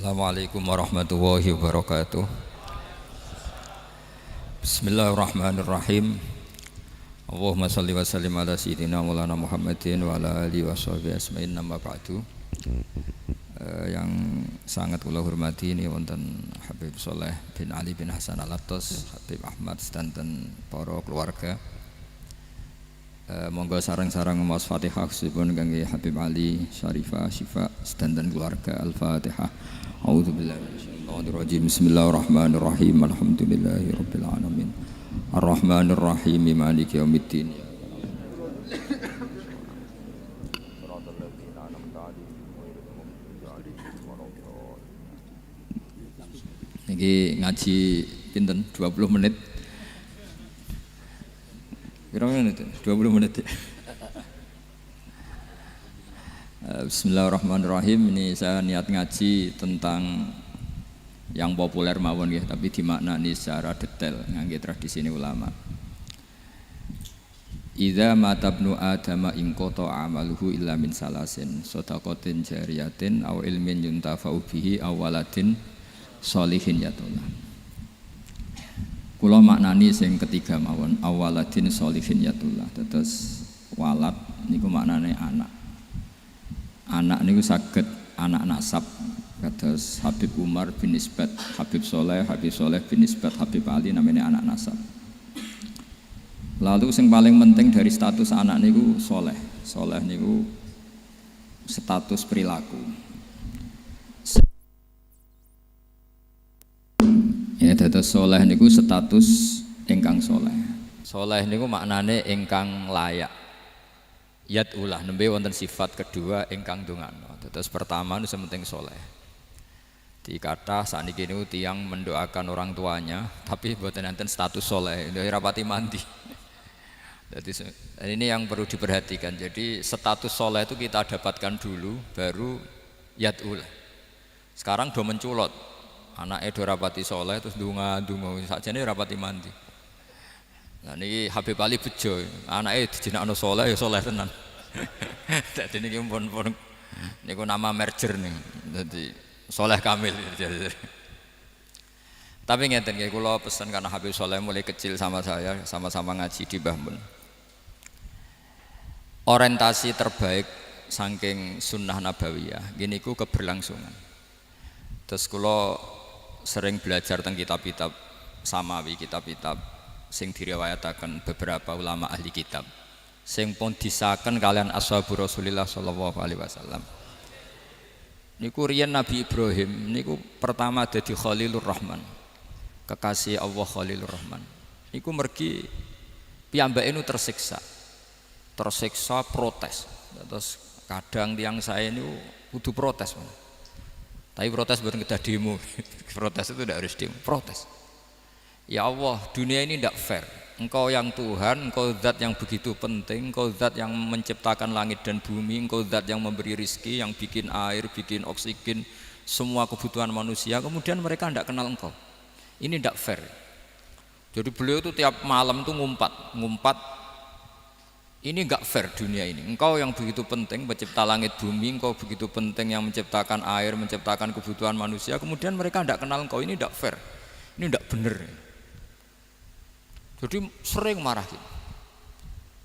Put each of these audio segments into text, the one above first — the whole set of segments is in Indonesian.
Assalamualaikum warahmatullahi wabarakatuh. Bismillahirrahmanirrahim. Allahumma salli wa sallim ala sayyidina maulana Muhammadin wa ala alihi wa sahbihi asma'in nama ba'du. Yang sangat kula hormati ini wonten Habib Soleh bin Ali bin Hasan Al-Attas, Habib Ahmad sedanten para keluarga. Monggo sareng-sareng maos Fatihah khususipun kangge Habib Ali Syarifah Syifa sedanten keluarga. Al-Fatihah. A'udzubillahi minasyaitonir rajim. Bismillahirrahmanirrahim. Alhamdulillahirabbil alamin. Arrahmanirrahim. Maliki yaumiddin. Niki ngaji pinten 20 menit. Kira-kira 20 menit. Bismillahirrahmanirrahim. Ini saya niat ngaji tentang yang populer mawon ya, tapi dimaknani secara detail ngangge tradisi ini ulama. Idza matabnu adama in qata amaluhu illa min salasin shadaqatin jariyatin aw ilmin yuntafa'u bihi aw waladin sholihin yatullah. Kula maknani sing ketiga mawon, awaladin sholihin yatullah. Terus walad niku maknane anak. Anak niku saged anak nasab. Kados Habib Umar bin Nisbat Habib Soleh bin Nisbat Habib Ali namanya anak nasab. Lalu sing paling penting dari status anak niku soleh. Soleh niku status perilaku. Ya, dados soleh niku status ingkang soleh. Soleh niku maknane ingkang layak. Yat ulah nembe wonten sifat kedua ingkang dongano. Dados pertama niku sementing soleh. Dikata sakniki niku tiyang mendoakan orang tuanya, tapi mboten enten status soleh, ora rapati mandi. Jadi ini yang perlu diperhatikan. Jadi status soleh itu kita dapatkan dulu, baru yat ulah. Sekarang do menculot. Anaknya do rapati soleh terus dunga sakjane rapati mandi. Nah niki Habib Ali bejo, anaknya dijinakno soleh ya soleh tenan. Dadi niki pun niku nama merger nih. Dadi soleh kamil. Tapi ngeten nggih kula pesen karena Habib Soleh mulai kecil sama saya, sama-sama ngaji di Mbah Mun. Orientasi terbaik saking sunnah nabawiyah gini ku keberlangsungan. Terus kula sering belajar tentang kitab-kitab samawi, kitab-kitab sing diriwayataken beberapa ulama ahli kitab sing pun disaken kalian ashabu Rasulillah sallallahu alaihi wasallam. Niku riyen Nabi Ibrahim niku pertama dadi Khalilur Rahman, kekasih Allah Khalilur Rahman. Niku mergi piyambake nu tersiksa protes. Terus kadang tiang saya niku kudu protes. Tapi protes bukan kita demo. Protes itu tidak harus demo, protes. Ya Allah, dunia ini tidak fair. Engkau yang Tuhan, engkau zat yang begitu penting, engkau zat yang menciptakan langit dan bumi, engkau zat yang memberi rizki, yang bikin air, bikin oksigen, semua kebutuhan manusia, kemudian mereka tidak kenal engkau. Ini tidak fair. Jadi beliau itu tiap malam itu ngumpat. Ini enggak fair dunia ini. Engkau yang begitu penting mencipta langit bumi, engkau begitu penting yang menciptakan air, menciptakan kebutuhan manusia, kemudian mereka tidak kenal engkau. Ini enggak fair. Ini enggak benar. Jadi sering marah gitu.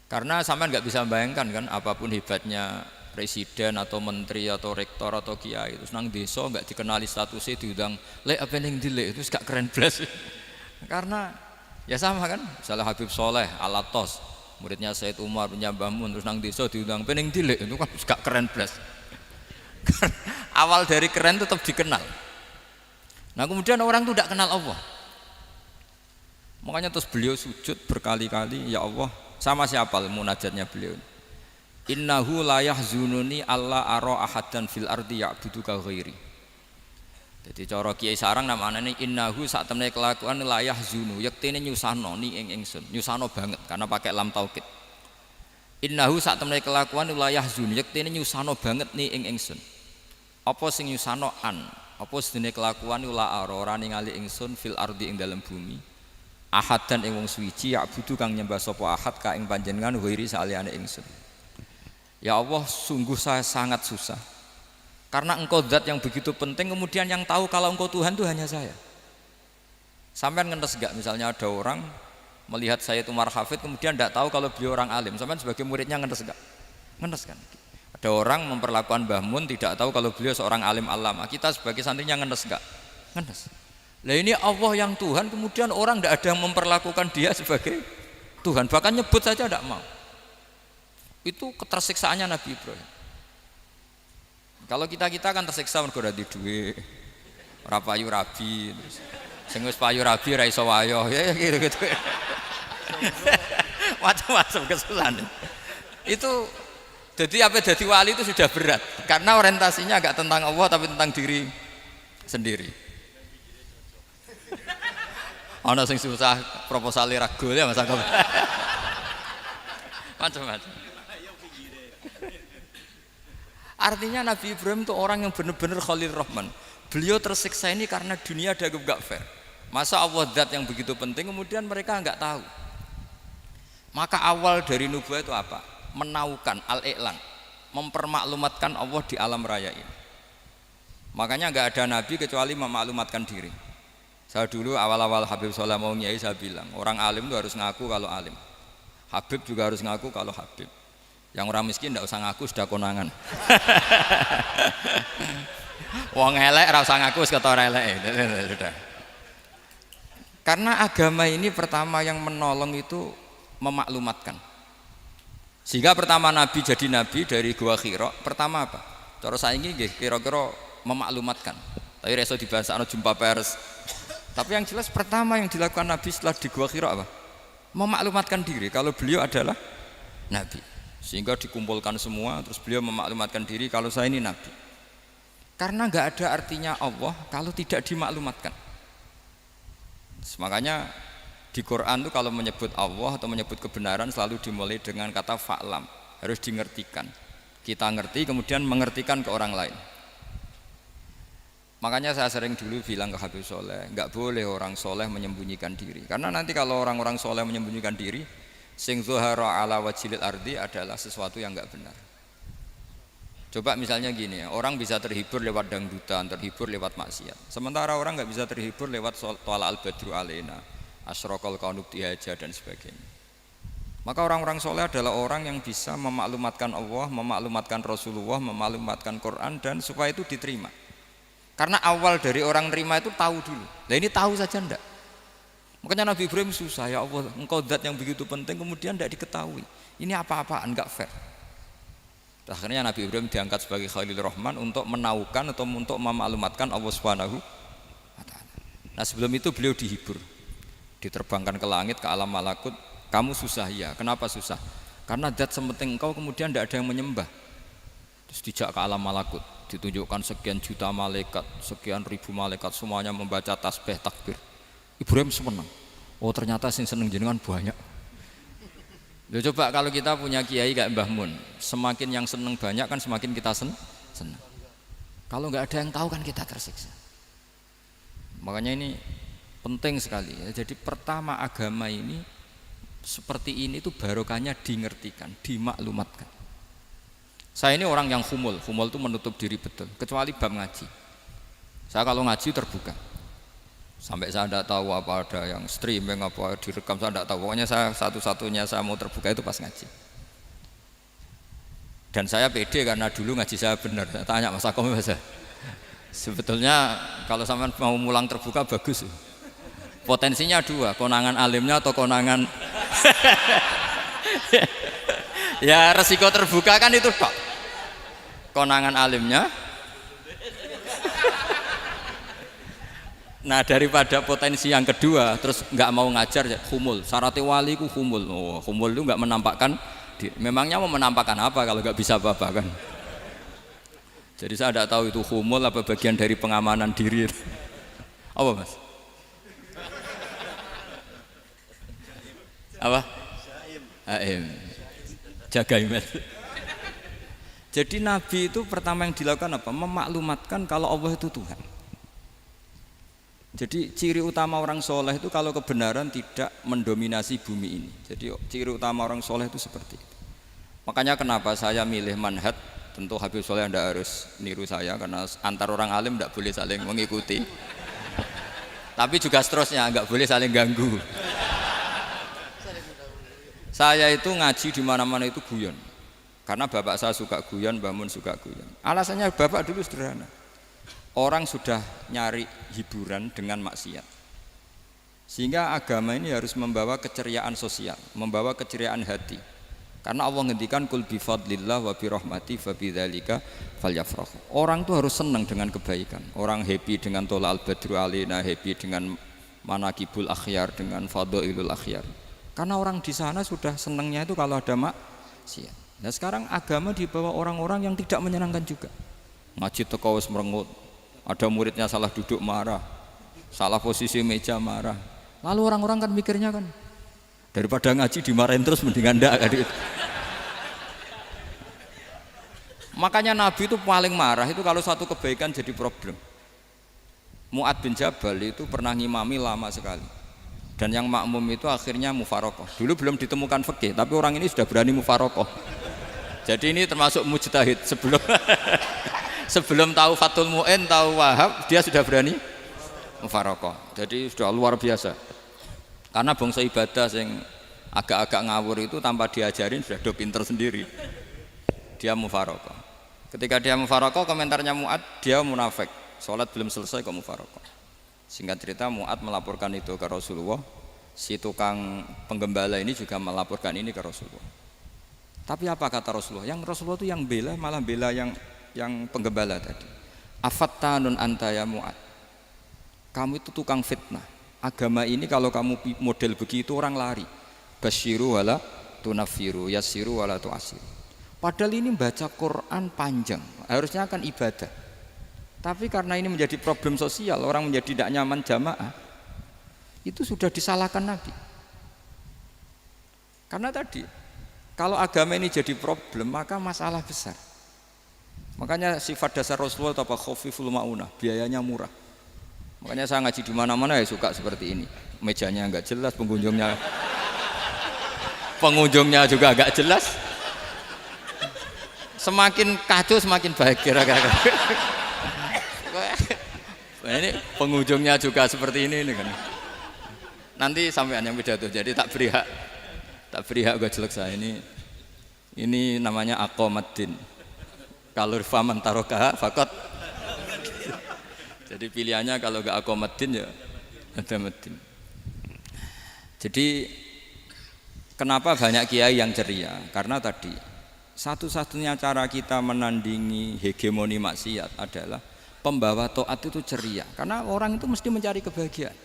Karena sampean enggak bisa bayangkan kan apapun hebatnya presiden atau menteri atau rektor atau kiai terus nang desa enggak dikenali statusnya diundang lek apa ning dilek itu gak keren blas. Karena ya sama kan, misalnya Habib Soleh Al-Attas muridnya Said Umar punya Mbah Mun terus nang desa diundang pening dilek itu kan gak keren blas. Awal dari keren tetap dikenal. Nah kemudian orang itu tidak kenal Allah. Makanya terus beliau sujud berkali-kali, ya Allah, sama siapa munajatnya beliau. Innahu la yahzununi alla ara ahadan fil ardi ya'buduka ghairi. Jadi cara Kiai Sarang namanya innahu sak temene kelakuan la yahzunu, yektene nyusano ni ing ingsun, nyusano banget karena pakai lam taukid. Innahu sak temene kelakuan la yahzun, yektene nyusano banget ni ing ingsun. Apa sing nyusano an? Apa sedene kelakuan la ora ningali ingsun fil ardi ing dalam bumi. Ahadan ing wong suwiji ya budu kang nyembah sapa ahad ka ing panjenengan ghairi saliyane ingsun. Ya Allah, sungguh saya sangat susah Karena engkau zat yang begitu penting, kemudian yang tahu kalau engkau Tuhan itu hanya saya. Sampean ngenes gak misalnya ada orang melihat Sayyid Umar Hafid kemudian tidak tahu kalau beliau orang alim, sampean sebagai muridnya ngenes gak? Ngenes kan? Ada orang memperlakukan Mbah Mun tidak tahu kalau beliau seorang alim alama, kita sebagai santrinya ngenes gak? Ngenes. Lah ini Allah yang Tuhan, kemudian orang tidak ada yang memperlakukan dia sebagai Tuhan, bahkan nyebut saja tidak mau. Itu ketersiksaannya Nabi Ibrahim. Kalau kita kan tersiksa mergo ora di duwe, ora payu rabi, terus sing wis payu rabi ra iso wayo, ya gitu-gitu. Macam-macam kesusahan. Itu jadi apa jadi wali itu sudah berat karena orientasinya agak tentang Allah tapi tentang diri sendiri. Ana sing susah proposale ragu ya Mas Angga. Macam-macam. Artinya Nabi Ibrahim itu orang yang benar-benar Khalil Rahman. Beliau tersiksa ini karena dunia dianggap gak fair. Masa Allah zat yang begitu penting kemudian mereka enggak tahu. Maka awal dari nubuah itu apa? Menaukan al-i'lan, mempermaklumatkan Allah di alam raya ini. Makanya enggak ada nabi kecuali memaklumatkan diri. Saya dulu awal-awal Habib Soleh mau nyai saya bilang, orang alim itu harus ngaku kalau alim. Habib juga harus ngaku kalau Habib. Yang orang miskin tidak usah ngaku sudah konangan. Wong elek ora usah ngaku wis kata elek. Sudah. Karena agama ini pertama yang menolong itu memaklumatkan. Sehingga pertama Nabi jadi Nabi dari Gua Hira, pertama apa? Cara saiki nggih kira-kira memaklumatkan. Tapi reso dibahasakno jumpa pers. Tapi yang jelas pertama yang dilakukan Nabi setelah di Gua Hira apa? Memaklumatkan diri kalau beliau adalah Nabi. Sehingga dikumpulkan semua terus beliau memaklumatkan diri kalau saya ini Nabi. Karena nggak ada artinya Allah kalau tidak dimaklumatkan. Makanya di Quran itu kalau menyebut Allah atau menyebut kebenaran selalu dimulai dengan kata fa'lam, harus dingertikan. Kita ngerti kemudian mengertikan ke orang lain. Makanya saya sering dulu bilang ke Habib Soleh, nggak boleh orang soleh menyembunyikan diri. Karena nanti kalau orang-orang soleh menyembunyikan diri, sing zuhara ala wajhil ardi adalah sesuatu yang nggak benar. Coba misalnya gini, orang bisa terhibur lewat dangdutan, terhibur lewat maksiat. Sementara orang nggak bisa terhibur lewat thala al-badru alaina, asyraqal kaunub dihaja dan sebagainya. Maka orang-orang soleh adalah orang yang bisa memaklumatkan Allah, memaklumatkan Rasulullah, memaklumatkan Quran dan supaya itu diterima. Karena awal dari orang terima itu tahu dulu. Nah ini tahu saja ndak. Makanya Nabi Ibrahim susah, ya Allah, engkau zat yang begitu penting kemudian tidak diketahui. Ini apa-apaan, enggak fair. Akhirnya Nabi Ibrahim diangkat sebagai Khalil Rahman untuk menaukan atau untuk memaklumatkan Allah Subhanahu wa taala. Nah, sebelum itu beliau dihibur. Diterbangkan ke langit, ke alam malakut. Kamu susah ya. Kenapa susah? Karena zat sepenting engkau kemudian tidak ada yang menyembah. Terus dijak ke alam malakut, ditunjukkan sekian juta malaikat, sekian ribu malaikat semuanya membaca tasbih takbir. Ibrahim senang. Oh ternyata sing seneng jenengan banyak. Loh, coba kalau kita punya kiai kayak Mbah Mun, semakin yang seneng banyak kan semakin kita senang. Kalau nggak ada yang tahu kan kita tersiksa. Makanya ini penting sekali ya. Jadi pertama agama ini seperti ini tuh barokahnya dingertikan, dimaklumatkan. Saya ini orang yang humul itu menutup diri betul, kecuali bab ngaji. Saya kalau ngaji terbuka. Sampai saya tidak tahu apa ada yang streaming apa direkam, saya tidak tahu. Pokoknya saya satu-satunya saya mau terbuka itu pas ngaji. Dan saya pede karena dulu ngaji saya benar. Saya tanya Mas Akom, sebetulnya kalau sampean mau mulang terbuka bagus. Potensinya dua, konangan alimnya atau konangan ya resiko terbuka kan itu tok. Konangan alimnya. Nah daripada potensi yang kedua terus nggak mau ngajar ya humul. Syaratnya wali ku humul. Oh, humul itu nggak menampakkan. Memangnya mau menampakkan apa kalau nggak bisa apa-apa kan? Jadi saya tidak tahu itu humul apa bagian dari pengamanan diri. Apa mas? Apa? Aim. Jaga iman. Jadi Nabi itu pertama yang dilakukan apa? Memaklumatkan kalau Allah itu Tuhan. Jadi ciri utama orang soleh itu kalau kebenaran tidak mendominasi bumi ini. Jadi ciri utama orang soleh itu seperti itu. Makanya kenapa saya milih manhaj tentu Habib Soleh Anda harus niru saya karena antar orang alim tidak boleh saling mengikuti. Tapi juga seterusnya nggak boleh saling ganggu. Saya itu ngaji di mana-mana itu guyon. Karena bapak saya suka guyon, Mbah Mun suka guyon. Alasannya bapak dulu sederhana. Orang sudah nyari hiburan dengan maksiat. Sehingga agama ini harus membawa keceriaan sosial, membawa keceriaan hati. Karena Allah ngendikan kul bi fadlillah wa bi rahmati fa bidzalika falyafrahu. Orang tuh harus senang dengan kebaikan. Orang happy dengan tola al-badru alina, happy dengan manakibul akhyar, dengan fadhailul akhyar. Karena orang di sana sudah senangnya itu kalau ada maksiat. Nah sekarang agama dibawa orang-orang yang tidak menyenangkan juga. Ngaji teko wis merengut. Ada muridnya salah duduk marah. Salah posisi meja marah. Lalu orang-orang kan mikirnya kan daripada ngaji dimarahin terus mendingan ndak kan gitu. Makanya Nabi itu paling marah itu kalau satu kebaikan jadi problem. Mu'ad bin Jabal itu pernah ngimami lama sekali. Dan yang makmum itu akhirnya mufarokoh. Dulu belum ditemukan fikih, tapi orang ini sudah berani mufarokoh. Jadi ini termasuk mujtahid sebelum tahu Fathul Mu'in, tahu Wahab, dia sudah berani mufarokoh. Jadi sudah luar biasa. Karena bangsa ibadah yang agak-agak ngawur itu tanpa diajarin sudah do pinter sendiri. Dia mufarokoh. Ketika dia mufarokoh, komentarnya Mu'ad, dia munafik. Sholat belum selesai kok mufarokoh. Singkat cerita Mu'ad melaporkan itu ke Rasulullah. Si tukang penggembala ini juga melaporkan ini ke Rasulullah. Tapi apa kata Rasulullah? Yang Rasulullah itu yang bela, malah bela yang penggembala tadi. Afattanun anta ya Mu'ad. Kamu itu tukang fitnah. Agama ini kalau kamu model begitu orang lari. Basyiru wala tunafiru, yassiru wala tu'asiru. Padahal ini baca Quran panjang, harusnya akan ibadah. Tapi karena ini menjadi problem sosial, orang menjadi tidak nyaman jamaah, itu sudah disalahkan Nabi. Karena tadi, kalau agama ini jadi problem, maka masalah besar. Makanya sifat dasar Rasulullah apa khafiful maunah, biayanya murah. Makanya saya ngaji di mana-mana ya suka seperti ini. Mejanya enggak jelas, pengunjungnya juga agak jelas. Semakin kacau semakin baik kira-kira. Ini pengunjungnya juga seperti ini kan. Nanti sampean yang pidato, jadi tak beri hak gue jelek saya ini namanya aqomaddin. Kalau faman tarokaha fakot. Jadi pilihannya kalau gak aqomaddin ya ada maddin. Jadi kenapa banyak kiai yang ceria? Karena tadi satu-satunya cara kita menandingi hegemoni maksiat adalah pembawa taat itu ceria. Karena orang itu mesti mencari kebahagiaan.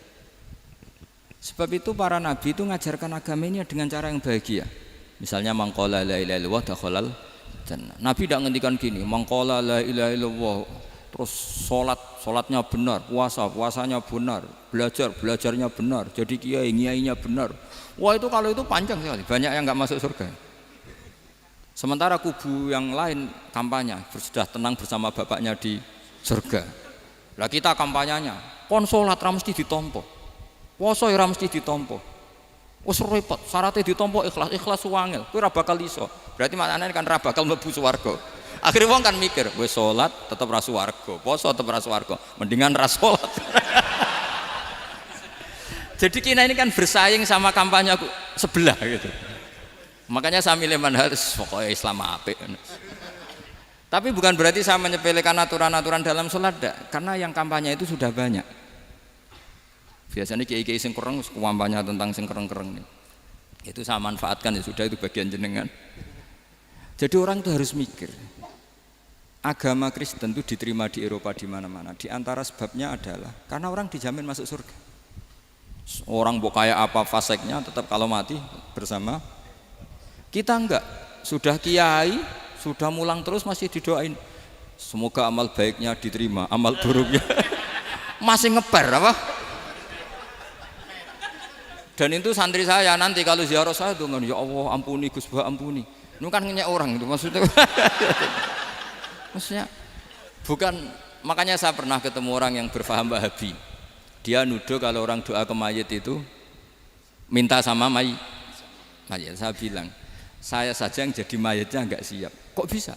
Sebab itu para nabi itu mengajarkan agama ini dengan cara yang bahagia. Misalnya mangqala la ilaha illallah dakhalal jannah. Nabi tidak ngendikan gini, mangqala la ilaha illallah terus sholatnya benar, puasanya benar, belajarnya benar, jadi kiainya benar. Wah itu kalau itu panjang sekali, banyak yang nggak masuk surga. Sementara kubu yang lain kampanye sudah tenang bersama bapaknya di surga. Lah kita kampanyenya, kon sholat ra mesti ditompo, puasa ra mesti ditompo. Wes repot, syaratnya ditompo ikhlas wangel, kowe ra bakal iso. Berarti maknane kan ra bakal mlebu swarga. Akhirnya wong kan mikir, wes sholat tetap ra swarga, puasa tetap ra swarga, mendingan ra sholat. Jadi kita ini kan bersaing sama kampanye sebelah gitu. Makanya saya milih manhaj pokoknya Islam apik. Tapi bukan berarti saya menyepelekan aturan-aturan dalam sholat, karena yang kampanye itu sudah banyak. Biasanya kiai-kiai sing kereng kampanye tentang sing kereng-kereng nih. Itu saya manfaatkan ya sudah, itu bagian jenengan. Jadi orang itu harus mikir. Agama Kristen itu diterima di Eropa di mana-mana. Di antara sebabnya adalah karena orang dijamin masuk surga. Orang mau kayak apa faseknya tetap kalau mati bersama. Kita enggak, sudah kiai, sudah mulang terus masih didoain. Semoga amal baiknya diterima, amal buruknya masih ngeper apa? Dan itu santri saya nanti kalau ziarah saya tuh ya Allah ampuni Gus Bah ampuni. Itu kan ngenyek orang itu maksudnya. Maksudnya bukan, makanya saya pernah ketemu orang yang berfaham Wahabi. Dia nuduh kalau orang doa ke mayit itu minta sama mayit. Saya bilang, saya saja yang jadi mayitnya enggak siap. Kok bisa?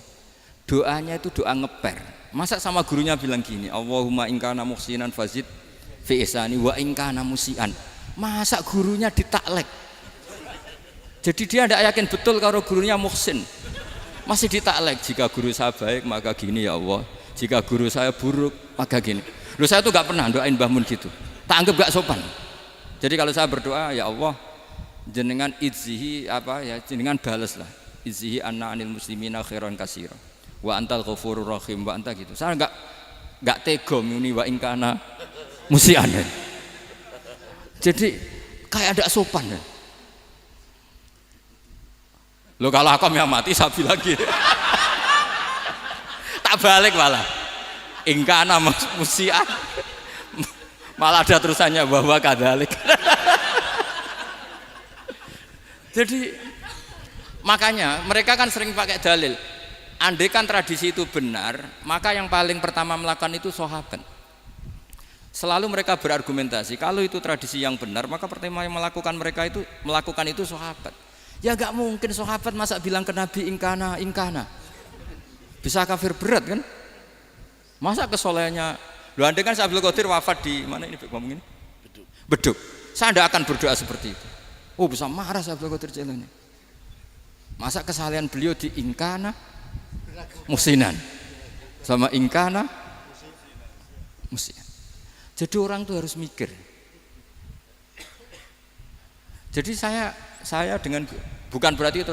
doanya itu doa ngeper. Masa sama gurunya bilang gini, Allahumma in kana muhsinan fazid fi ihsani wa in kana musian. Masa gurunya ditaklek. Jadi dia tidak yakin betul kalau gurunya muhsin. Masih ditaklek, jika guru saya baik maka gini ya Allah, jika guru saya buruk maka gini. Loh saya tuh gak pernah doain Mbah Mun gitu, tak anggap gak sopan. Jadi kalau saya berdoa, ya Allah jenengan izzihi apa ya, jenengan balas lah, izzihi anna anil muslimina khairan katsira wa antal ghafurur rahim wa anta gitu. Saya gak tega muni wa in kana musian. Jadi kayak ada sopan ya. Loh kalau aku yang mati saya bilang gitu. Tak balik malah. Ingkana musian. Malah ada terusannya bahwa kadalik. Jadi makanya mereka kan sering pakai dalil. Andai kan tradisi itu benar, maka yang paling pertama melakukan itu sahabat. Selalu mereka berargumentasi, kalau itu tradisi yang benar, maka pertama yang melakukan itu sahabat. Ya gak mungkin sahabat masa bilang ke Nabi ingkana. Bisa kafir berat kan? Masa kesolehannya? Loh andai kan Abdul Qadir wafat di mana ini ngomong ini? Beduk. Saya tidak akan berdoa seperti itu. Oh bisa marah Abdul Qadir Jailani. Masa kesalahan beliau di ingkana musinan sama ingkana musian. Jadi orang tuh harus mikir. Jadi saya dengan bukan berarti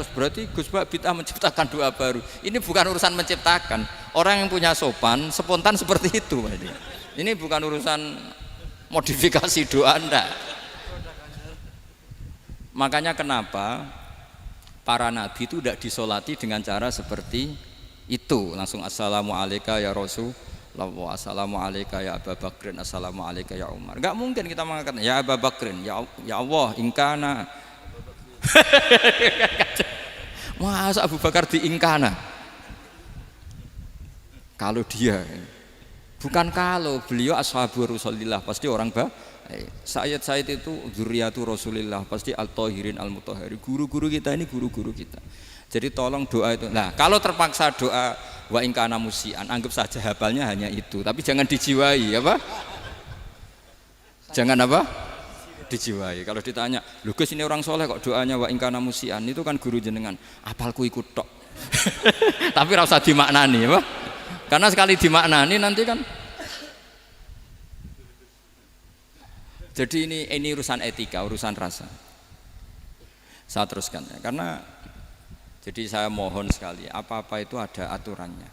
Gus Bak bid'ah menciptakan doa baru. Ini bukan urusan menciptakan. Orang yang punya sopan spontan seperti itu. Ini bukan urusan modifikasi doa enggak. Makanya kenapa para nabi itu tidak disolati dengan cara seperti itu, langsung assalamualaikum ya Rasul. Assalamualaikum ya Abu Bakrin, assalamualaikum ya Umar. Enggak mungkin kita mengatakan ya Abu Bakrin, ya Allah ingkana. Masa Abu Bakar diingkana? Kalau dia bukan kalau beliau ashabu Rasulillah pasti orang Sayyid itu dzurriyyatu Rasulillah pasti al-tahirin al-mutahharin. Guru-guru kita ini guru-guru kita. Jadi tolong doa itu. Nah, kalau terpaksa doa wa in kana musian, anggap saja hafalnya hanya itu, tapi jangan dijiwai apa? Jangan apa? Dijiwai. Kalau ditanya, "Lho Gus ini orang soleh kok doanya wa in kana musian?" Itu kan guru jenengan. Apalku ikut tok. Tapi ora usah dimaknani, apa? Karena sekali dimaknani nanti kan. Jadi ini urusan etika, urusan rasa. Saya teruskan ya, karena jadi saya mohon sekali, apa-apa itu ada aturannya.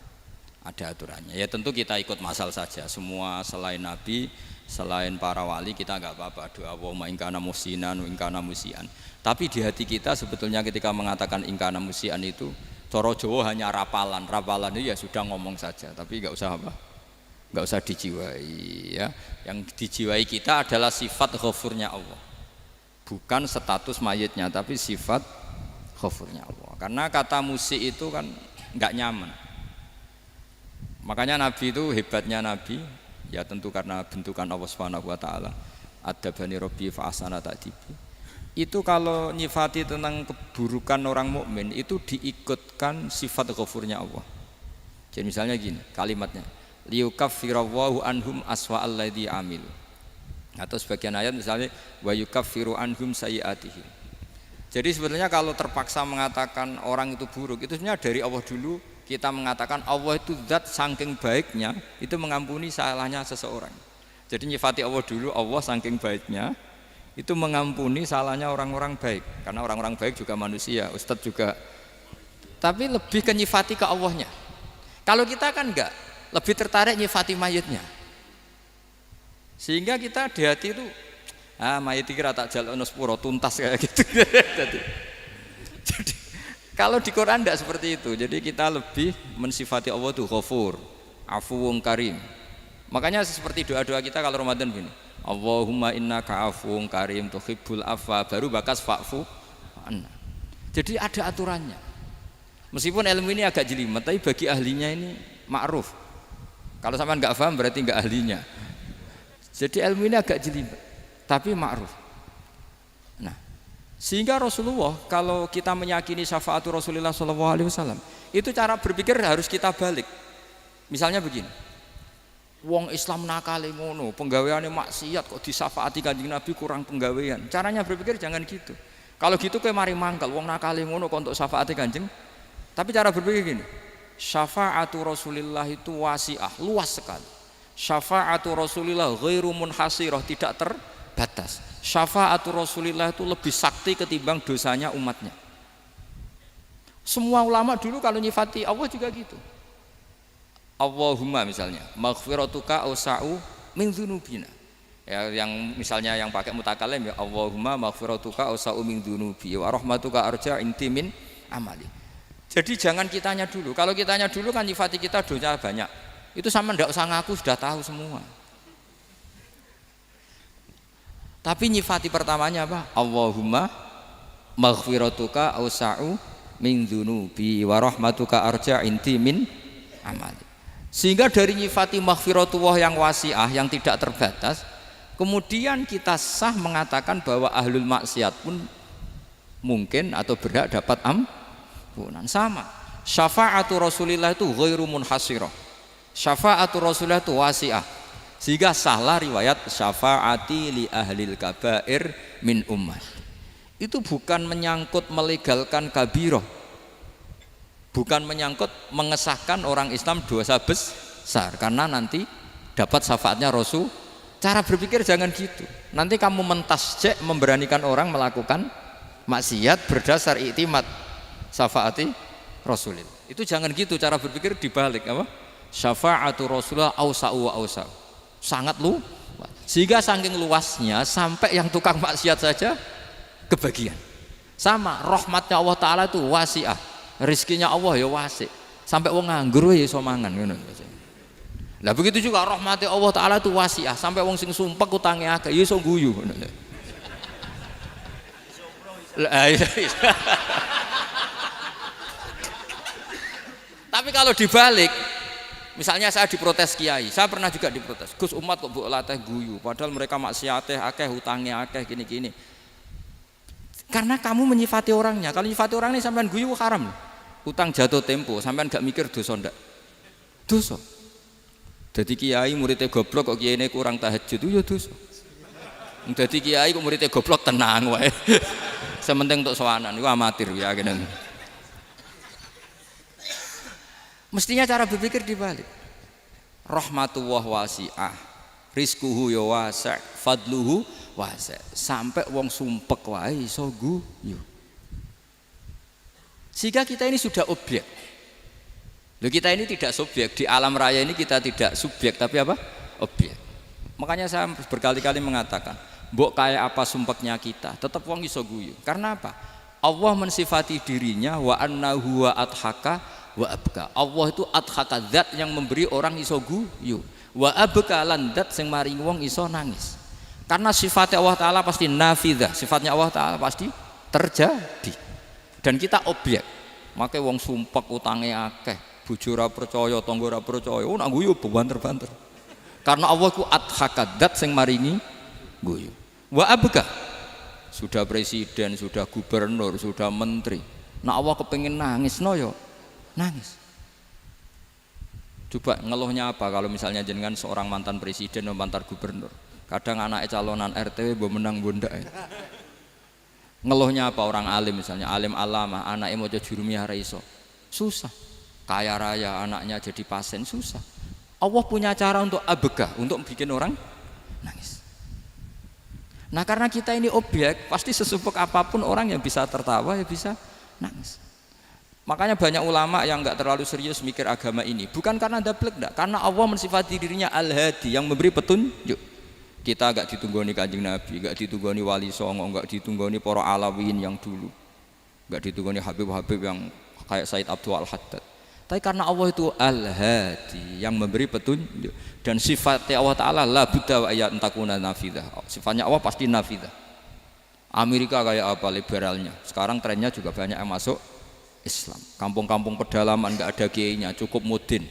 Ada aturannya. Ya tentu kita ikut masal saja. Semua selain Nabi, selain para wali kita enggak apa-apa. Doa wa in kana musinan, in kana musian. Tapi di hati kita sebetulnya ketika mengatakan in kana musian itu coro Jawa hanya rapalan. Rapalan itu ya sudah ngomong saja, tapi enggak usah apa? Enggak usah dijiwai ya. Yang dijiwai kita adalah sifat ghafurnya Allah. Bukan status mayitnya, tapi sifat ghafurnya Allah. Karena kata musik itu kan enggak nyaman. Makanya Nabi itu hebatnya Nabi, ya tentu karena bentukan Allah Subhanahu wa taala. Adabani Rabbi fa ahsana ta'dibi. Itu kalau nyifati tentang keburukan orang mukmin itu diikutkan sifat ghafurnya Allah. Jadi misalnya gini, kalimatnya liyukaffirallahu anhum aswa'al ladzi amilu. Atau sebagian ayat misalnya wa yukaffiru anhum sayiatihim. Jadi sebetulnya kalau terpaksa mengatakan orang itu buruk, itu sebenarnya dari Allah dulu kita mengatakan Allah itu zat saking baiknya itu mengampuni salahnya seseorang. Jadi nyifati Allah dulu, Allah saking baiknya itu mengampuni salahnya orang-orang baik. Karena orang-orang baik juga manusia, Ustadz juga. Tapi lebih ke nyifati ke Allahnya. Kalau kita kan enggak, lebih tertarik nyifati mayitnya. Sehingga kita di hati itu mayit iki ra tak jalukno sepuro tuntas kayak gitu. Jadi kalau di Quran tidak seperti itu. Jadi kita lebih mensifati Allah itu Ghafur, Afuwun Karim. Makanya seperti doa-doa kita kalau Ramadan begini. Allahumma innaka afuwun karim tuhibbul afwa, baru bakas fa'fu anna. Jadi ada aturannya. Meskipun ilmu ini agak jelimet, tapi bagi ahlinya ini ma'ruf. Kalau sampean enggak paham berarti enggak ahlinya. Jadi ilmu ini agak jelimet, tapi ma'ruf. Nah, Sehingga Rasulullah, kalau kita meyakini syafaatul Rasulullah SAW, itu cara berpikir harus kita balik. Misalnya begini, wong Islam nakale ngono, penggaweane maksiat kok disafaati Kanjeng Nabi kurang penggawean. Caranya berpikir jangan gitu. Kalau gitu kowe mari mangkel, wong nakale ngono kok untuk syafaati Kanjeng. Tapi cara berpikir gini, syafaatul Rasulullah itu wasiah, luas sekali. Syafaatul Rasulullah ghairu munhasirah, tidak terbatas. Syafaatul Rasulullah itu lebih sakti ketimbang dosanya umatnya. Semua ulama dulu kalau nyifati Allah juga gitu. Allahumma misalnya, maghfiratuka awsa'u min dzunubina. Ya, yang misalnya yang pakai mutakalim ya Allahumma maghfiratuka awsa'u min dzunubi wa rahmatuka arja inti min amali. Jadi jangan kitanya dulu. Kalau kitanya dulu kan nyifati kita dosa banyak. Itu sama ndak usah ngaku sudah tahu semua. Tapi nyifati pertamanya apa? Allahumma maghfiratuka awsa'u min dzunubi wa rahmatuka arja inti min amali. Sehingga dari nyifati maghfiratullah yang wasi'ah, yang tidak terbatas, kemudian kita sah mengatakan bahwa ahlul maksiat pun mungkin atau berhak dapat ampunan. Sama, syafa'atu Rasulillah itu ghairu munhasirah, syafa'atu Rasulillah itu wasi'ah. Sehingga sahlah riwayat syafa'ati li ahlil kabair min ummah. Itu bukan menyangkut melegalkan kabirah, bukan menyangkut mengesahkan orang Islam dosa besar, karena nanti dapat syafaatnya Rasul. Cara berpikir jangan gitu. Nanti kamu mentasjek, memberanikan orang melakukan maksiat berdasar iktimat syafaati Rasulillah. Itu jangan gitu, cara berpikir dibalik apa? Syafa'atu Rasulullah awsa'u wa awsa'u. Sangat luas. Sehingga saking luasnya sampai yang tukang maksiat saja kebagian. Sama, rahmatnya Allah Ta'ala itu wasi'ah. Rizkinya Allah ya wasi, sampai wong nganggur ya iso mangan ngono. Lah begitu juga rahmati Allah Taala itu wasiah, sampai wong sing sumpek utange akeh ya iso guyu ngono. Tapi kalau dibalik, misalnya saya diprotes kiai, saya pernah juga diprotes. Gus, umat kok mbok latih guyu, padahal mereka maksiate akeh, hutange akeh, gini-gini. Karena kamu menyifati orangnya. Kalau menyifati orangnya sampean guyu haram. Utang jatuh tempo, sampean gak mikir dosa ndak? Dosa. Jadi kiai muridnya goblok kok kiai ini kurang tahajud itu ya dosa. Jadi kiai kok muridnya goblok tenang wae. Sementing untuk sowanan itu amatir ya kena. Mestinya cara berpikir dibalik. Rahmatullah wasi'ah, rizquhu ya wasi', fadluhu wasi'. Sampai wong sumpek wae iso guyu. Sehingga kita ini sudah objek. Loh, kita ini tidak subjek, di alam raya ini kita tidak subjek tapi apa? Objek. Makanya saya berkali-kali mengatakan, mbok kayak apa sumpeknya kita, tetap wong iso guyu. Karena apa? Allah mensifati dirinya wa annahu wa adhaka wa abka. Allah itu adhaka, zat yang memberi orang iso guyu. Wa abka lan zat sing maringi wong iso nangis. Karena sifatnya Allah Ta'ala pasti nafidah, sifatnya Allah Ta'ala pasti terjadi. Dan kita objek. Makanya wong sumpek utange akeh, bojo ora percaya, tangga ora percaya, nak guyu banter-banter. Karena Allah ku adhaka, zat sing maringi guyu. Wa abka, sudah presiden, sudah gubernur, sudah menteri. Nak Allah kepengin nangis no yo nangis. Coba ngeluhnya apa kalau misalnya jenengan seorang mantan presiden atau mantan gubernur. Kadang anaknya calonan RT mbok menang bondak. Ngeluhnya apa orang alim, misalnya alim alama, anaknya mau jadi jurumiyah ra iso. Susah. Kaya raya anaknya jadi pasien, susah. Allah punya cara untuk abegah, untuk bikin orang nangis. Nah karena kita ini objek, pasti sesumpek apapun orang yang bisa tertawa ya bisa nangis. Makanya banyak ulama yang enggak terlalu serius mikir agama ini, bukan karena dablek enggak, karena Allah mensifati dirinya Al-Hadi, yang memberi petunjuk. Kita enggak ditunggoni Kanjeng Nabi, enggak ditunggoni Wali Songo, enggak ditunggoni para Alawin yang dulu, enggak ditunggoni Habib-Habib yang kayak Said Abdul Al-Haddad. Tapi karena Allah itu Al-Hadi, yang memberi petunjuk, dan sifatnya Allah Ta'ala la budda wa ayat takuna nafidah. Sifatnya Allah pasti nafidah. Amerika kayak apa liberalnya, sekarang trennya juga banyak yang masuk Islam. Kampung-kampung pedalaman enggak ada kiainya, cukup mudin.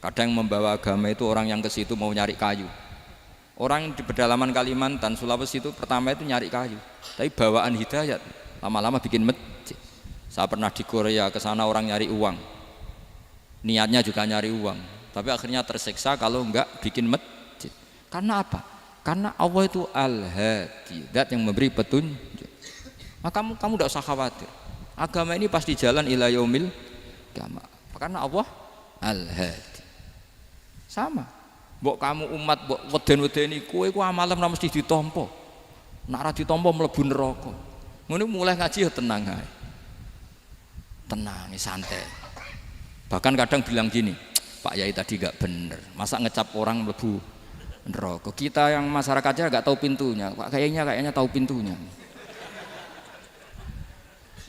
Kadang yang membawa agama itu orang yang ke situ mau nyari kayu. Orang di pedalaman Kalimantan, Sulawesi itu pertama itu nyari kayu, tapi bawaan hidayat lama-lama bikin masjid. Saya pernah di Korea, ke sana orang nyari uang, niatnya juga nyari uang, tapi akhirnya tersiksa kalau enggak bikin masjid. Karena apa? Karena Allah itu Al-Hadi, zat yang memberi petunjuk. Maka kamu tidak usah khawatir, agama ini pasti jalan ila yaumil qiyamah, karena Allah Al-Hadi. Sama, mbok kamu umat mbok weden-wedeni kowe ku amalan ora mesti ditampa. Nek ora ditampa mlebu neraka. Ngono mulai ngaji ya tenang ae. Tenang, santai. Bahkan kadang bilang gini, Pak Yai tadi gak bener. Masa ngecap orang mlebu neraka. Kita yang masyarakatnya gak tahu pintunya. Pak kayaknya tahu pintunya.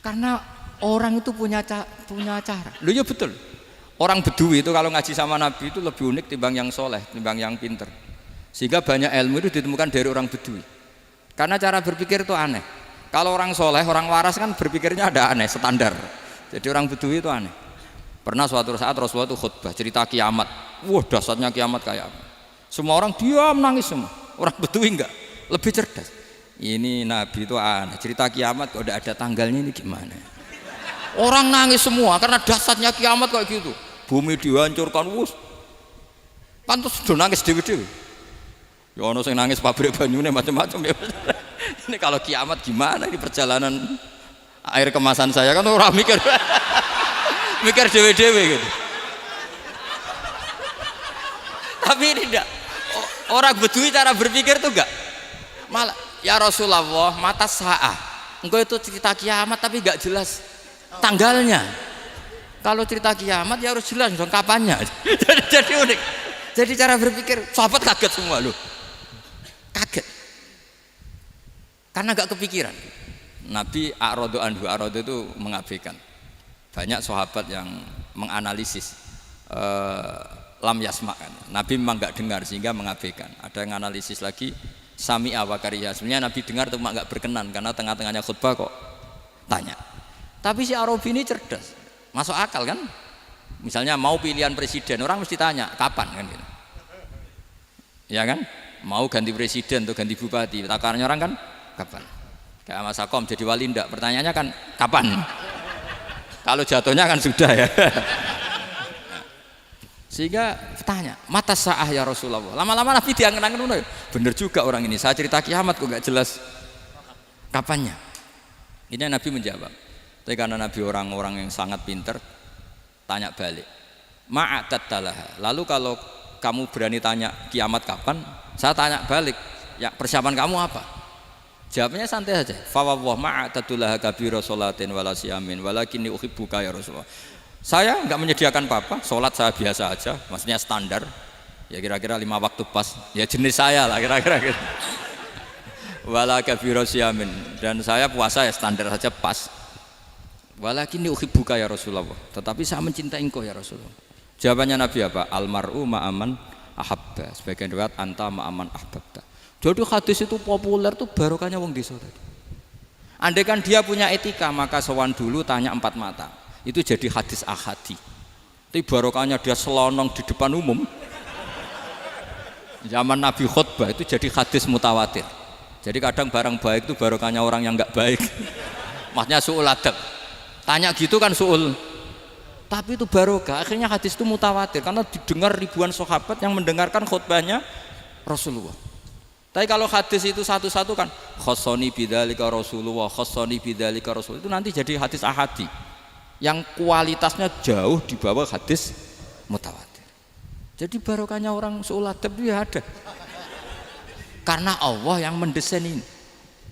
Karena orang itu punya cara. Loh ya betul. Orang Bedui itu kalau ngaji sama Nabi itu lebih unik timbang yang soleh, timbang yang pinter. Sehingga banyak ilmu itu ditemukan dari orang Bedui. Karena cara berpikir itu aneh. Kalau orang soleh, orang waras kan berpikirnya ada aneh, standar. Jadi orang Bedui itu aneh. Pernah suatu saat Rasulullah itu khutbah cerita kiamat. Wah, dahsyatnya kiamat kayak apa? Semua orang diam nangis semua. Orang Bedui enggak, lebih cerdas. Ini Nabi itu aneh. Cerita kiamat kok udah ada tanggalnya ini gimana? Orang nangis semua karena dahsyatnya kiamat kayak gitu. Bumi dihancurkan, wus. Pantas sudah nangis dewi-dewi. Ya ono sing nangis pabrik banyune macam-macam ya. Ini kalau kiamat gimana ini perjalanan air kemasan saya kan orang mikir. Mikir dewe-dewe gitu. Tapi ini enggak. Orang Bedui cara berpikir tuh enggak. Malah ya Rasulullah, mata sa'ah. Engkau itu cerita kiamat tapi enggak jelas tanggalnya. Kalau cerita kiamat ya harus jelas dong kapannya. Jadi unik. Jadi cara berpikir sahabat kaget semua loh. Kaget. Karena enggak kepikiran. Nabi a'radu anhu, a'radu itu mengabaikan. Banyak sahabat yang menganalisis lam yasma'kan. Nabi memang enggak dengar sehingga mengabaikan. Ada yang analisis lagi sami'a wa kariha. Sebenarnya Nabi dengar itu enggak berkenan karena tengah-tengahnya khutbah kok tanya. Tapi si Arabi ini cerdas. Masuk akal kan? Misalnya mau pilihan presiden, orang mesti tanya kapan kan gitu. Ya kan? Mau ganti presiden atau ganti bupati, takarannya orang kan kapan? Kayak Mas Akom jadi wali ndak? Pertanyaannya kan kapan? Kalau jatuhnya kan sudah ya. Sehingga tanya, mata sa'ah ya Rasulullah. Lama-lama Nabi diangen-angen, bener juga orang ini. Saya cerita kiamat kok gak jelas kapannya. Ini Nabi menjawab. Tapi karena Nabi orang-orang yang sangat pinter, tanya balik. Ma'atat talaha. Lalu kalau kamu berani tanya kiamat kapan, saya tanya balik. Ya persiapan kamu apa? Jawabnya santai saja. Fa wallah ma'atatulaha kabira sholatin wala siyamin walakinni uhibbuka ya Rasulullah. Saya enggak menyediakan apa-apa, sholat saya biasa aja, maksudnya standar. Ya kira-kira 5 waktu pas. Ya jenis saya lah kira-kira gitu. Wala kabira siyamin, dan saya puasa ya standar saja pas. Walakinni uhibbuka ya Rasulullah. Tetapi saya mencintai engkau ya Rasulullah. Jawabannya Nabi apa? Almar'u ma'aman ahabba. Sebagian riwayat anta ma'aman ahbabta. Jadi hadis itu populer tuh barokahnya wong desa tadi. Andai kan dia punya etika, maka sowan dulu tanya 4 mata. Itu jadi hadis ahadi. Tapi barokahnya dia selonong di depan umum. Zaman Nabi khutbah itu jadi hadis mutawatir. Jadi kadang barang baik itu barokahnya orang yang enggak baik. Maksudnya su'ul adab. Tanya gitu kan su'ul. Tapi itu barokah. Akhirnya hadis itu mutawatir karena didengar ribuan sahabat yang mendengarkan khutbahnya Rasulullah. Tapi kalau hadis itu satu-satu kan khassani bidzalika Rasulullah, khassani bidzalika Rasul, itu nanti jadi hadis ahadi yang kualitasnya jauh di bawah hadis mutawatir. Jadi barokahnya orang su'ul adab itu ya ada. Karena Allah yang mendesain ini.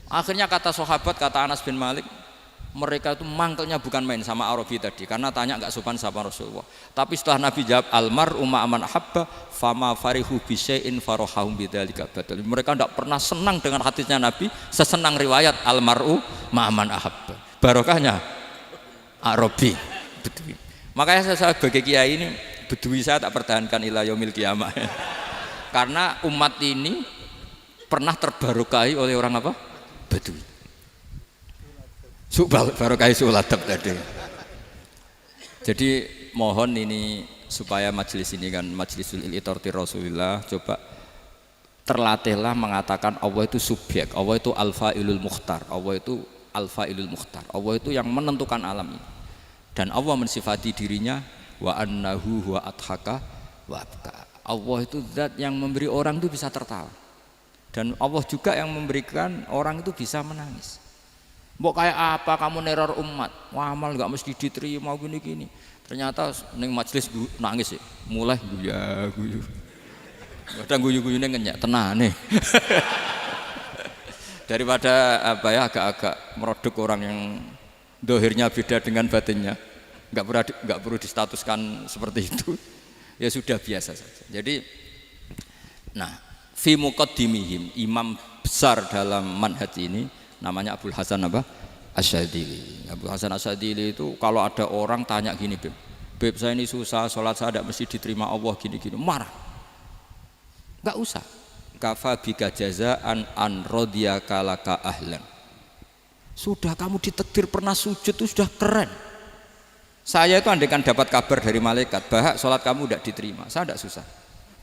Akhirnya kata sahabat, kata Anas bin Malik, mereka itu mangkelnya bukan main sama Arabi tadi karena tanya enggak sopan sama Rasulullah. Tapi setelah Nabi jawab almar'u ma'aman ahabba fama farihu bisyai'in farahahum bidzalika badal. Mereka enggak pernah senang dengan hadisnya Nabi sesenang riwayat almar'u ma'aman ahabba. Barokahnya Arabi Bedui. Makanya saya sebagai kiai ini Bedui saya tak pertahankan ila yaumil qiyamah. Karena umat ini pernah terbarokahi oleh orang apa? Bedui. Barokai suladab tadi. Jadi mohon ini supaya majelis ini kan majlisul iltorti Rasulullah, coba terlatihlah mengatakan Allah itu subjek, Allah itu al-fa'ilul mukhtar, Allah itu al-fa'ilul mukhtar, Allah itu yang menentukan alam ini. Dan Allah mensifati dirinya wa annahu huwa adhaka wa abka. Allah itu zat yang memberi orang itu bisa tertawa. Dan Allah juga yang memberikan orang itu bisa menangis. Mbok kayak apa kamu neror umat, amal nggak mesti diterima gini-gini. Ternyata neng majelis nangis ya, mulai guyu. Kadang guyu-guyune ngenyak tenane. Daripada apa ya agak-agak merodok orang yang dohirnya beda dengan batinnya, nggak perlu distatuskan seperti itu. Ya sudah biasa saja. Jadi, nah, fi muqaddimihim, imam besar dalam manhaj ini namanya Abul Hasan apa? Asyadzili. Abul Hasan Asyadzili itu kalau ada orang tanya gini, Beb saya ini susah, sholat saya tidak mesti diterima Allah gini-gini, marah. Enggak usah. Kafa bika jazaan an radiyaka laka ahlan. Sudah kamu ditakdir pernah sujud itu sudah keren. Saya itu andaikan dapat kabar dari malaikat bahwa sholat kamu tidak diterima, saya tidak susah.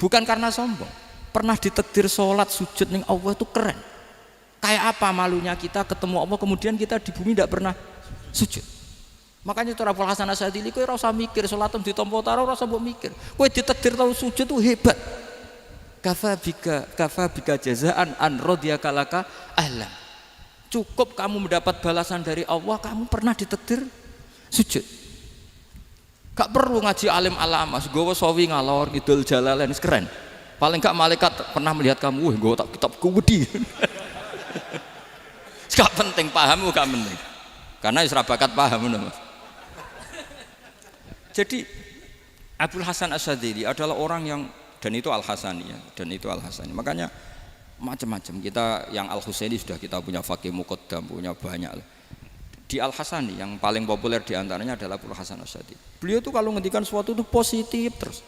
Bukan karena sombong. Pernah ditakdir sholat sujud ning Allah itu keren. Kayak apa malunya kita ketemu Allah kemudian kita di bumi tidak pernah sujud. Makanya cara Abul Hasan Asyadzili kowe ora usah mikir sholatem ditampa ta ora usah mbok mikir. Kowe ditakdir tau sujud itu hebat. Kafa bika jazaan an radiyaka laka ahlan. Cukup kamu mendapat balasan dari Allah, kamu pernah ditakdir sujud. Gak perlu ngaji alim alama, nggawa sawi ngalor ngidul jalalain keren. Paling gak malaikat pernah melihat kamu, nggawa tak kitab kuwedi. Gak penting paham, gak penting. Karena wis ra bakat paham ngono, Mas. Jadi Abul Hasan Asyadzili adalah orang yang dan itu Al-Hasani ya, dan itu Al-Hasani. Makanya macam-macam kita yang Al-Husaini sudah kita punya Faqih Muqaddam, punya banyak. Di Al-Hasani yang paling populer diantaranya adalah Abul Hasan Asyadzili. Beliau tuh kalau ngendikan sesuatu itu positif terus.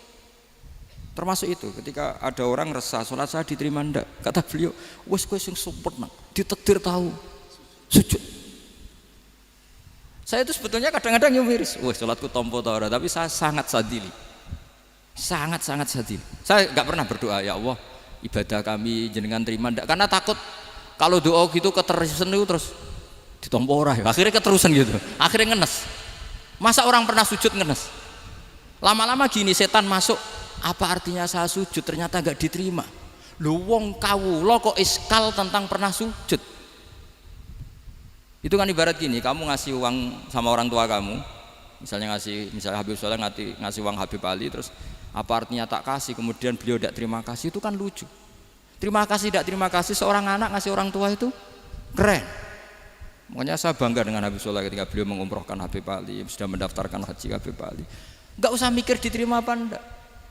Termasuk itu ketika ada orang resah sholat saya diterima ndak, kata beliau, wes kowe sing sempurna, ditakdir tahu sujud. Saya itu sebetulnya kadang-kadang yang miris, wes sholatku tompo ta ora, tapi saya sangat sadili. Sangat-sangat sadili. Saya nggak pernah berdoa ya Allah ibadah kami jenengan terima ndak, karena takut kalau doa gitu keterusan itu terus ditompo ora ya. Akhirnya keterusan gitu. Akhirnya ngenes. Masa orang pernah sujud ngenes? Lama-lama gini setan masuk, apa artinya saya sujud ternyata nggak diterima. Lu wong kawula kok iskal tentang pernah sujud. Itu kan ibarat gini, kamu ngasih uang sama orang tua kamu, misalnya Habib Soleh ngasih uang Habib Ali, terus apa artinya tak kasih, kemudian beliau tidak terima kasih, itu kan lucu. Terima kasih tidak terima kasih, seorang anak ngasih orang tua itu keren. Makanya saya bangga dengan Habib Soleh ketika beliau mengumrohkan Habib Ali, sudah mendaftarkan haji Habib Ali. Enggak usah mikir diterima apa enggak.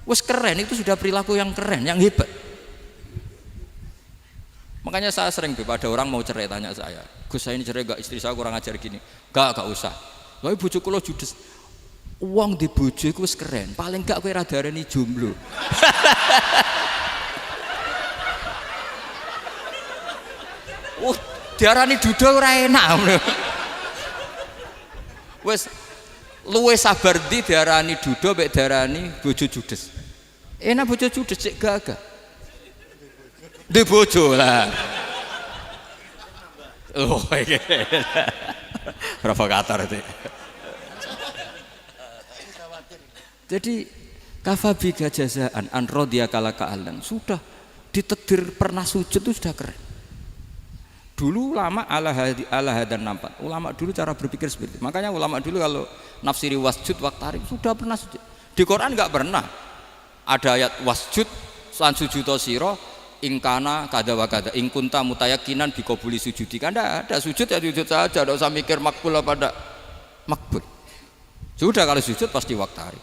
Wes keren, itu sudah perilaku yang keren, yang hebat. Makanya saya sering ada orang mau cerai tanya saya, Gus saya ini cerai enggak, istri saya kurang ajar gini. Enggak usah. Lah bojo kula judes. Uang di bojo iku wis keren, paling enggak kowe ra darani jomblo. Diarani duda ora enak. Wis luwe sabar ndi diarani duda mek diarani bojo judes. Enak bojo judes cek gagah. Di bojo lah. Oh iki. Provokator itu. Jadi kafabika jazaan an radiyaka laka ahlan. Sudah ditakdir pernah sujud itu sudah keren. Dulu ulama ala hadan nampak. Ulama dulu cara berpikir seperti itu. Makanya ulama dulu kalau nafsiri wasjud waqtarib sudah pernah sujud. Di Quran enggak pernah ada ayat wasjud lan sujudo sira ingkana kada wa kada ing kunta mutayakinan biqabuli sujudi. Kan ada sujud ya sujud saja, enggak usah mikir makbul apa enggak makbul. Sudah kalau sujud pasti waqtarib.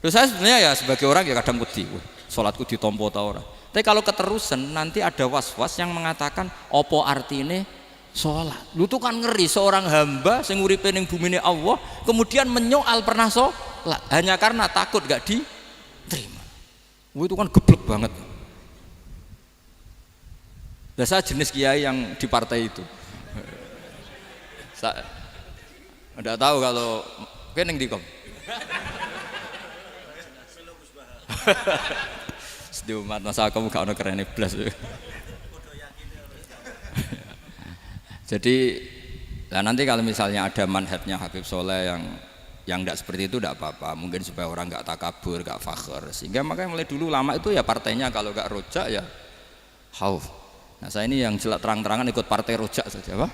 Terus saya sebenarnya ya sebagai orang ya kadang wedi, salatku ditampa ta ora. Tapi kalau keterusan nanti ada was-was yang mengatakan opo artine sholat. Lu tuh kan ngeri seorang hamba sing uripe ning bumine Allah kemudian menyoal pernah sholat hanya karena takut gak diterima. Itu kan geblek banget. Nah, saya jenis kiai yang di partai itu. Saya enggak tahu kalau keneng dikom. di umat masa kamu gak ono kerene blas. Jadi nah nanti kalau misalnya ada manhajnya Habib Soleh yang tidak seperti itu tidak apa-apa, mungkin supaya orang nggak takabur, nggak fakhr, sehingga makanya mulai dulu lama itu ya partainya kalau nggak rojak ya khauf. Nah saya ini yang jelas terang-terangan ikut partai rojak saja, apa?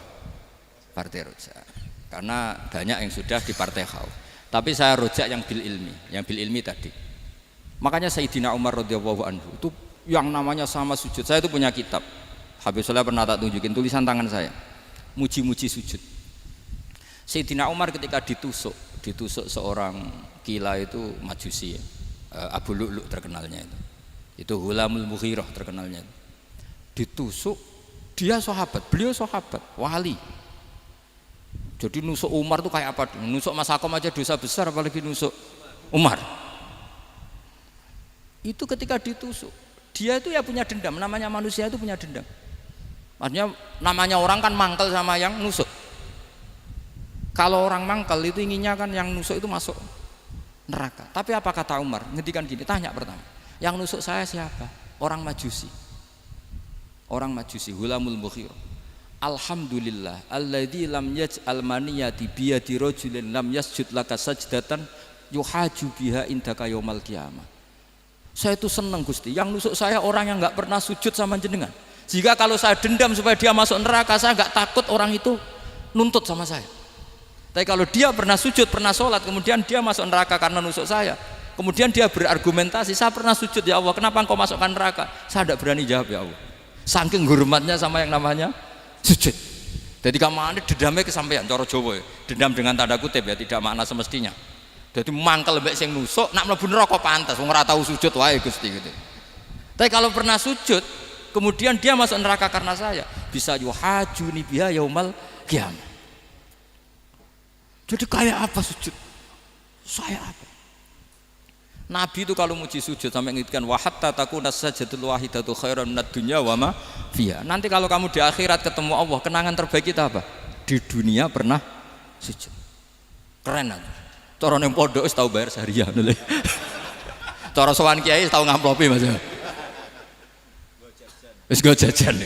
Partai rojak, karena banyak yang sudah di partai khauf. Tapi saya rojak yang bil ilmi tadi. Makanya Sayyidina Umar radhiyallahu anhu itu yang namanya sama sujud. Saya itu punya kitab, Habib Soleh pernah tak tunjukin tulisan tangan saya. Muji-muji sujud. Sayyidina Umar ketika ditusuk seorang gila itu Majusi ya. Abu Lu'lu' terkenalnya itu Hulamul Mughirah terkenalnya itu. Ditusuk, dia sahabat, beliau sahabat wali. Jadi nusuk Umar itu kayak apa? Nusuk Mas Akom aja dosa besar, apalagi nusuk Umar. Itu ketika ditusuk, dia itu ya punya dendam, namanya manusia itu punya dendam. Artinya namanya orang kan mangkel sama yang nusuk. Kalau orang mangkel itu inginnya kan yang nusuk itu masuk neraka. Tapi apa kata Umar? Ngendikan gini, tanya pertama, yang nusuk saya siapa? Orang Majusi. Orang Majusi, Hulamul Mughirah. Alhamdulillah alladzi lam yaj'al maniyati biyadi rajulin lam yasjud laka sajdatan yuhaju biha indaka yaumal qiyamah. Saya itu senang Gusti, yang nusuk saya orang yang enggak pernah sujud sama jenengan. Jika kalau saya dendam supaya dia masuk neraka, saya nggak takut orang itu nuntut sama saya. Tapi kalau dia pernah sujud, pernah sholat, kemudian dia masuk neraka karena nusuk saya, kemudian dia berargumentasi, saya pernah sujud ya Allah, kenapa engkau masukkan neraka? Saya tidak berani jawab ya Allah. Saking hormatnya sama yang namanya sujud. Jadi kamane dendamnya kesampaian, cara Jawa ya. Dendam dengan tanda kutip ya, tidak makna semestinya. Jadi mangkel mbek sing nusuk, nak mlebu neraka pantes, wong ora tau sujud wae Gusti gitu. Tapi kalau pernah sujud, kemudian dia masuk neraka karena saya, bisa yuhajuni biha yaumal qiyamah. Jadi kayak apa sujud? Saya apa? Nabi itu kalau muji sujud sampai ngitkan wa hatta takuna sajdatul wahidatu khairan minad dunya wa ma fiha. Nanti kalau kamu di akhirat ketemu Allah, kenangan terbaik kita apa? Di dunia pernah sujud. Keren aja. Cara ning pondok wis tau bayar syariah lho. Cara sowan kiai tau ngamplopi Mas. Wis go jajan.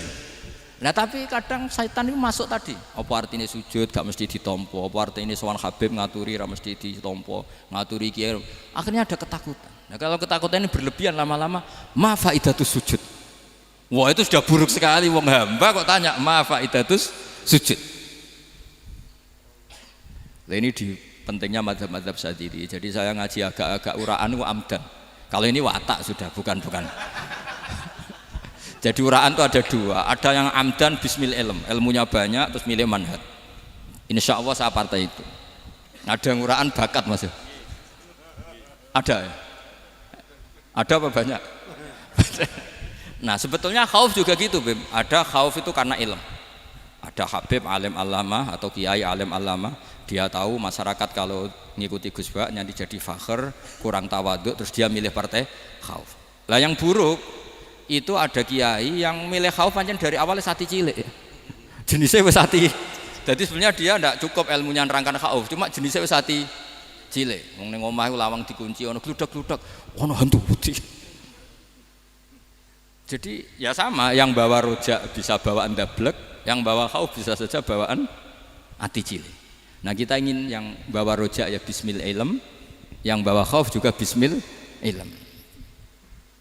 Nah tapi kadang syaitan itu masuk tadi. Apa artinya sujud gak mesti ditompo, apa artinya sowan Habib ngaturi ra mesti ditompo, ngaturi kiai. Akhirnya ada ketakutan. Nah kalau ketakutan ini berlebihan lama-lama, ma faidatus sujud. Wah itu sudah buruk sekali, wong hamba kok tanya ma faidatus sujud. Nah ini di pentingnya mazhab-mazhab Syadzili. Jadi saya ngaji agak-agak uraan itu amdan. Kalau ini watak sudah bukan. Jadi uraan itu ada dua, ada yang amdan bismil ilm, ilmunya banyak terus milih manhaj. Insya Allah saya partai itu. Ada yang uraan bakat Mas. Ada ya? Ada apa banyak? Nah sebetulnya khauf juga gitu Bim. Ada khauf itu karena ilm. Ada Habib alim alama atau kiai alim alama, dia tahu masyarakat kalau ngikuti Gus Bak nanti jadi fakhr, kurang tawaduk, terus dia milih partai khauf. Lah yang buruk itu ada kiai yang milih khauf pancen dari awalnya sati cilik ya. Jenisnya wis sati. Jadi sebenarnya dia tidak cukup ilmunya nerangkan khauf, cuma jenisnya wis sati cilik. Wong ning omah iku lawang dikunci ono gludak-gludak, ono hantu putih. Jadi ya sama, yang bawa rojak bisa bawaan dablek, yang bawa khauf bisa saja bawaan ati cilik. Nah kita ingin yang bawa rojak ya bismil ilm, yang bawa khauf juga bismil ilm.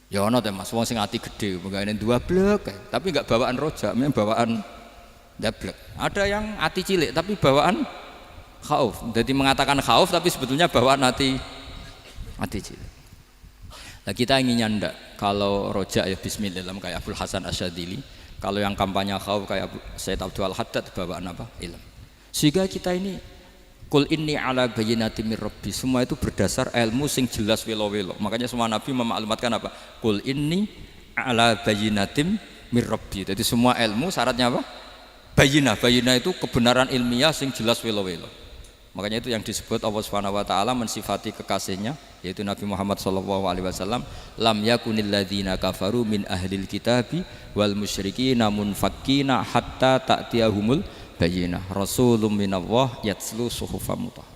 Ya ono teh Mas, wong sing ati gede, pegawene dua blek, tapi enggak bawaan rojak, memang bawaan dablek. Ada yang ati cilik tapi bawaan khauf. Jadi mengatakan khauf tapi sebetulnya bawaan ati cilik. Nah kita inginnya ndak, kalau rojak ya bismillah kayak Abdul Hasan Asyadzili, kalau yang kampanye khauf kayak Sayyid Abdul Haddad bawaan apa? Ilm. Sehingga kita ini Qul inni ala bayyinatin mir rabbi, semua itu berdasar ilmu sing jelas welo-welo. Makanya semua nabi memaklumatkan apa? Qul inni ala bayyinatin mir rabbi. Jadi semua ilmu syaratnya apa? Bayyinah. Bayyinah itu kebenaran ilmiah sing jelas welo-welo. Makanya itu yang disebut Allah Subhanahu wa taala mensifati kekasihnya yaitu Nabi Muhammad sallallahu alaihi wasallam, lam yakunil ladzina kafaru min ahlil kitabi wal musyrikina munfakkina hatta ta'tiyahumul bayyinah rasulun minallah yatslu suhufam mutahhar.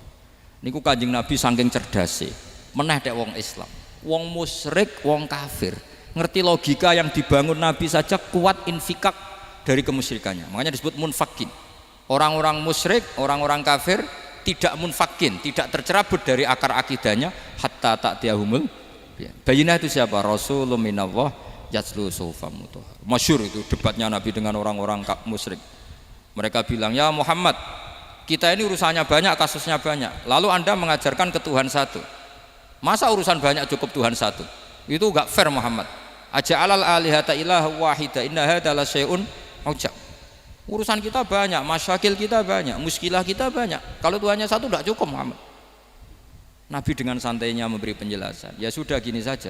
Niku Kanjeng Nabi saking cerdase meneh tek wong Islam, wong musyrik, wong kafir ngerti logika yang dibangun Nabi saja kuat infikak dari kemusyrikannya. Makanya disebut munfakin. Orang-orang musyrik, orang-orang kafir tidak munfakin, tidak tercerabut dari akar akidahnya hatta ta'tiyahumul bayyinah. Itu siapa? Rasulun minallah yatslu suhufan mutahharah. Masyhur itu debatnya Nabi dengan orang-orang musyrik. Mereka bilang, "Ya Muhammad, kita ini urusannya banyak, kasusnya banyak. Lalu Anda mengajarkan ke Tuhan satu. Masa urusan banyak cukup Tuhan satu? Itu enggak fair Muhammad. Aja'alal alihata ilaha wahida inna hadza la syai'un ujab." Urusan kita banyak, masyakil kita banyak, muskilah kita banyak. Kalau Tuhannya satu enggak cukup Muhammad. Nabi dengan santainya memberi penjelasan. Ya sudah gini saja.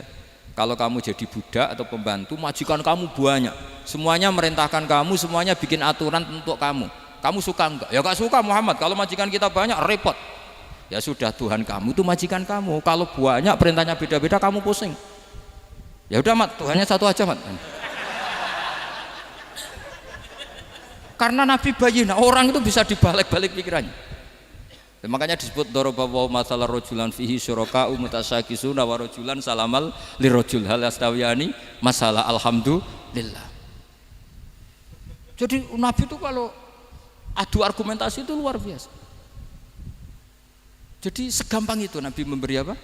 Kalau kamu jadi budak atau pembantu, majikan kamu banyak. Semuanya merintahkan kamu, semuanya bikin aturan untuk kamu. Kamu suka enggak? Ya enggak suka Muhammad. Kalau majikan kita banyak repot. Ya sudah, Tuhan kamu itu majikan kamu. Kalau banyak perintahnya beda-beda kamu pusing. Ya udah Mat, Tuhannya satu aja Mat. Karena Nabi bayyinah, orang itu bisa dibalik-balik pikirannya. Dan makanya disebut daraballahu mathalan rajulan fihi syuraka'u mutasyakisuna wa rajulan salamal lirajul hal yastawiyani masalah alhamdulillah. Jadi Nabi itu kalau adu argumentasi itu luar biasa. Jadi segampang itu Nabi memberi apa?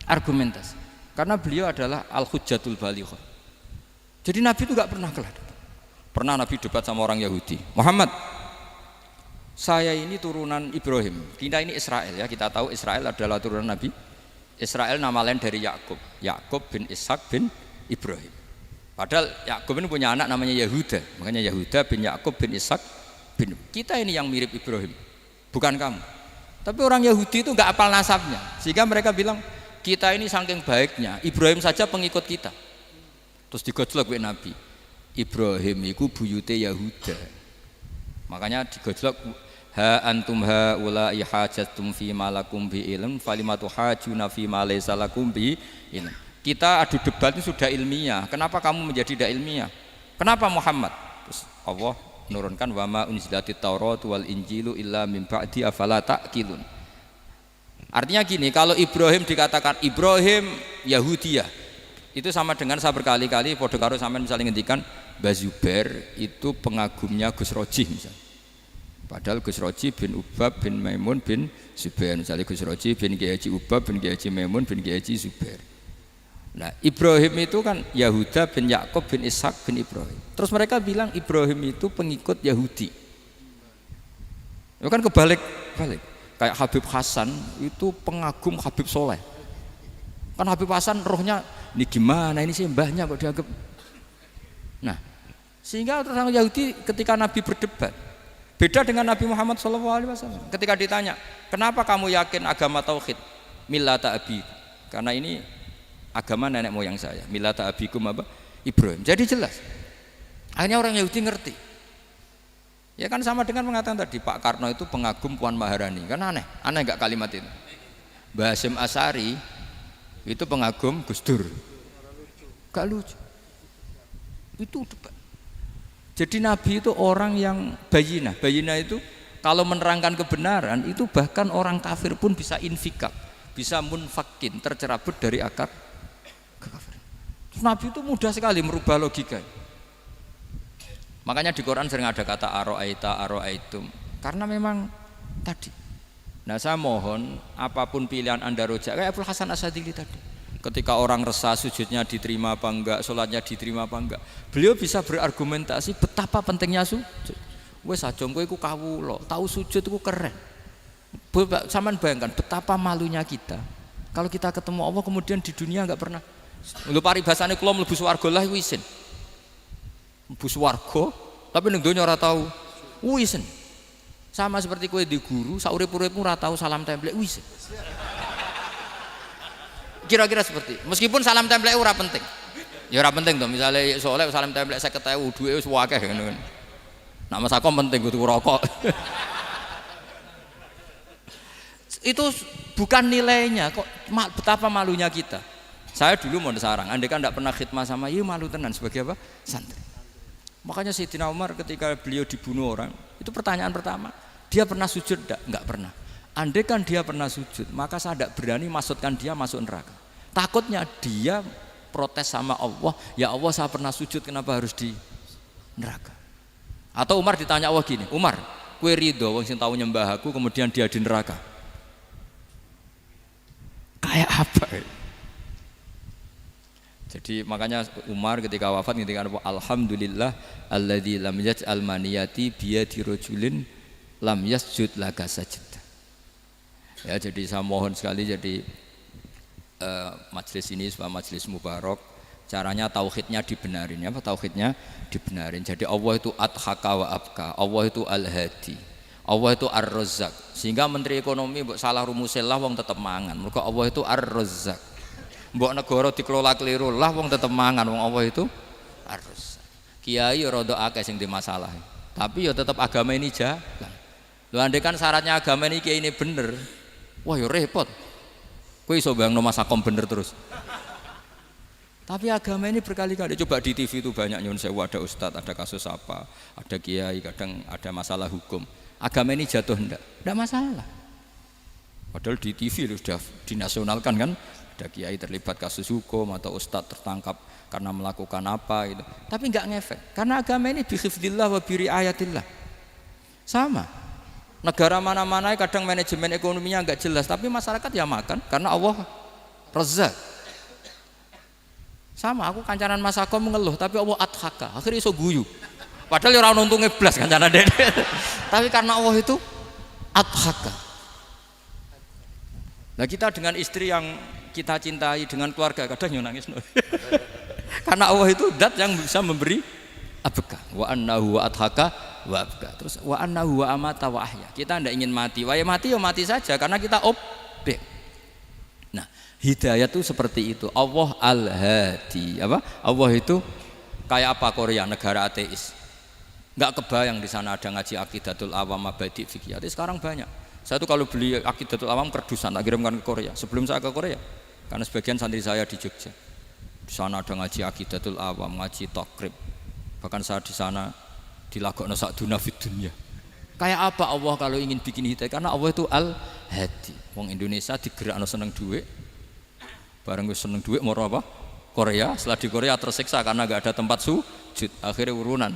Argumentasi. Karena beliau adalah al-hujjatul balighah. Jadi Nabi itu enggak pernah kalah. Pernah Nabi debat sama orang Yahudi. Muhammad, saya ini turunan Ibrahim. Kita ini Israel ya. Kita tahu Israel adalah turunan Nabi. Israel nama lain dari Yakub. Yakub bin Ishak bin Ibrahim. Padahal Yakub ini punya anak namanya Yahuda. Makanya Yahuda bin Yakub bin Ishak bin. Kita ini yang mirip Ibrahim, bukan kamu. Tapi orang Yahudi itu nggak hafal nasabnya, sehingga mereka bilang kita ini saking baiknya Ibrahim saja pengikut kita. Terus digojlok oleh Nabi. Ibrahim itu buyute Yahuda. Makanya digojlok, ha antum ha ulai hajatum fi malakum bi ilm falimatu hajuna fi ma laysa lakum bi ilm. Kita adu debat ini sudah ilmiah. Kenapa kamu menjadi tidak ilmiah? Kenapa Muhammad? Terus Allah menurunkan wa ma unzilatit Taurat wal Injilu illa min ba'di afala ta'qilun. Artinya gini, kalau Ibrahim dikatakan Ibrahim Yahudiyah, itu sama dengan saya berkali-kali podo karo sampean misalnya ngendikan Mbah Zubair itu pengagumnya Gus Roji misalnya. Padahal Gus Roji bin Ubab bin Maimun bin Zubair. Misalnya Gus Roji bin Kiai Haji Ubab bin Kiai Haji Maimun bin Kiai Haji Zubair. Nah Ibrahim itu kan Yahuda bin Yakub bin Ishak bin Ibrahim. Terus mereka bilang Ibrahim itu pengikut Yahudi. Itu kan kebalik-balik. Kayak Habib Hasan itu pengagum Habib Soleh. Kan Habib Hasan rohnya ini gimana ini sih mbahnya kok dianggap. Nah sehingga orang Yahudi ketika Nabi berdebat beda dengan Nabi Muhammad SAW. Ketika ditanya kenapa kamu yakin agama tauhid millata abi, karena ini agama nenek moyang saya, millata abikum apa? Ibrahim. Jadi jelas akhirnya orang Yahudi ngerti. Ya kan sama dengan mengatakan tadi Pak Karno itu pengagum Puan Maharani. Kan aneh enggak kalimat itu? Mbah Hasyim Asy'ari itu pengagum Gus Dur. Gak lucu. Itu debat. Jadi Nabi itu orang yang bayinah. Bayinah itu kalau menerangkan kebenaran itu bahkan orang kafir pun bisa infikak, bisa munfakin, tercerabut dari akar kekafiran. Nabi itu mudah sekali merubah logika. Makanya di Quran sering ada kata aro'aita, aro'aitum, karena memang tadi. Nah saya mohon apapun pilihan Anda rojak kayak Abdul Hasan Asyadzili tadi. Ketika orang resah sujudnya diterima apa enggak, sholatnya diterima apa enggak, beliau bisa berargumentasi betapa pentingnya sujud. Wes aja kowe iku kawula, tahu sujud iku keren. Saman bayangkan betapa malunya kita kalau kita ketemu Allah kemudian di dunia enggak pernah. Lho paribasane kula mlebu swarga lah iku isin. Mlebu swarga tapi ning donya ora tahu isin. Sama seperti kowe di guru, saurip-uripmu ora tahu salam templek isin. Kira-kira seperti meskipun salam templek ora penting ya ora penting tuh misalnya soalnya salam templek 50.000 duwe wis akeh ngono kan nak mas aku penting kudu rokok itu bukan nilainya kok betapa malunya kita. Saya dulu mau sarang andai kan tidak pernah khidmah sama ya malu tenan sebagai apa santri. Makanya Sayyidina Umar ketika beliau dibunuh orang itu pertanyaan pertama dia pernah sujud enggak pernah. Andai kan dia pernah sujud, maka saya tidak berani masukkan dia masuk neraka. Takutnya dia protes sama Allah, ya Allah saya pernah sujud kenapa harus di neraka? Atau Umar ditanya Allah gini, Umar, kowe ridho wong sing tau nyembah aku kemudian dia di neraka? Kayak apa? Jadi makanya Umar ketika wafat ketika alhamdulillah alladzi lam yaj'al maniyati biyadi rajulin lam yasjud laka sajdah. Ya, jadi saya mohon sekali jadi majelis ini sebuah majelis mubarak, caranya tauhidnya dibenarin. Apa tauhidnya dibenarin? Jadi Allah itu adhaka wa abka, Allah itu al-hadi, Allah itu ar-razzaq. Sehingga menteri ekonomi mbok salah rumusillah wong tetep mangan. Mergo Allah itu ar-razzaq. Mbok negara dikelola keliru lah wong tetep mangan, wong Allah itu ar-razzaq. Kiai rada akeh sing di masalah. Tapi ya tetep agama ini jalan. Lho andai kan syaratnya agama ini kiai ini bener, wah ya repot. Kowe iso bayangno masakom bener terus. Tapi agama ini berkali-kali coba di TV itu banyak nyun sewu, ada ustadz, ada kasus apa, ada kiai, kadang ada masalah hukum. Agama ini jatuh enggak masalah. Padahal di TV sudah dinasionalkan kan, ada kiai terlibat kasus hukum atau ustadz tertangkap karena melakukan apa itu. Tapi enggak ngefek karena agama ini bihifdzillah wa biriayatillah. Sama. Negara mana-mana kadang manajemen ekonominya enggak jelas, tapi masyarakat ya makan karena Allah Razzaq. Sama, aku kancanan masakom mengeluh, tapi Allah adhaka, akhirnya iso guyu. Padahal orang untungnya blas kancanan dede. Tapi karena Allah itu adhaka. Nah kita dengan istri yang kita cintai, dengan keluarga kadang yo nangis. Karena Allah itu zat yang bisa memberi abka. Wa annahu wa adhaka wa abka. Terus wa annahu wa amata wa ahya. Kita tidak ingin mati. Wah ya mati saja karena kita objek. Nah, hidayah itu seperti itu. Allah al-hadi. Apa? Allah itu kayak apa Korea, negara ateis. Enggak kebayang di sana ada ngaji Aqidatul Awam Mabadi' Fikih. Sekarang banyak. Saya tuh kalau beli Aqidatul Awam kerdusan tak kirimkan ke Korea. Sebelum saya ke Korea, karena sebagian santri saya di Jogja. Di sana ada ngaji Aqidatul Awam, ngaji Takrib. Bahkan saya di sana dilagokno sakduna fid dunya. Kayak apa Allah kalau ingin bikin hidayah? Karena Allah itu al-hadi. Wong Indonesia digerakno seneng duit. Bareng wis seneng duit moro apa? Korea. Setelah di Korea tersiksa karena enggak ada tempat sujud. Akhirnya urunan.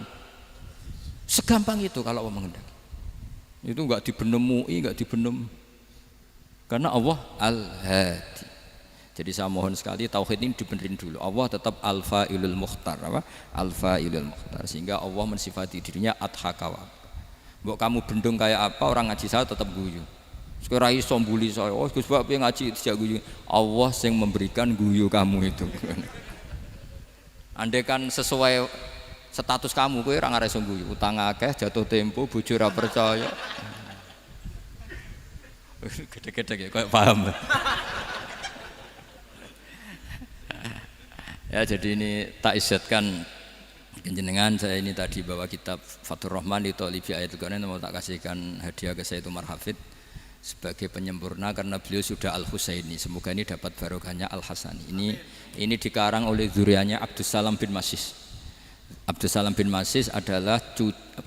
Segampang itu kalau Allah menghendaki. Itu enggak dibenem MUI, enggak dibenem. Karena Allah al-hadi. Jadi saya mohon sekali tauhid ini dibenerin dulu. Allah tetap al-fa'ilul mukhtar, apa? Al-fa'ilul mukhtar, sehingga Allah mensifati dirinya adhaka wa. Mbok kamu bendung kayak apa, orang ngaji saya tetap guyu. Sekarang iso mbuli saya, oh Gus Bab ngaji tidak guyu. Allah yang memberikan guyu kamu itu. Andai kan sesuai status kamu, kowe ora ngarep guyu. Utang akeh, jatuh tempo, bojo ora percaya. Gede-gede kayak paham. Ya jadi ini tak isyatkan jenengan, saya ini tadi bawa kitab Fathur Rahman di Thalibi Ayatul Quran, mau tak kasihkan hadiah ke Sayyid Umar Hafid sebagai penyempurna karena beliau sudah Al-Husaini. Semoga ini dapat barokahnya Al-Hasani. Ini dikarang oleh zurianya Abdus Salam bin Masis. Abdus Salam bin Masis adalah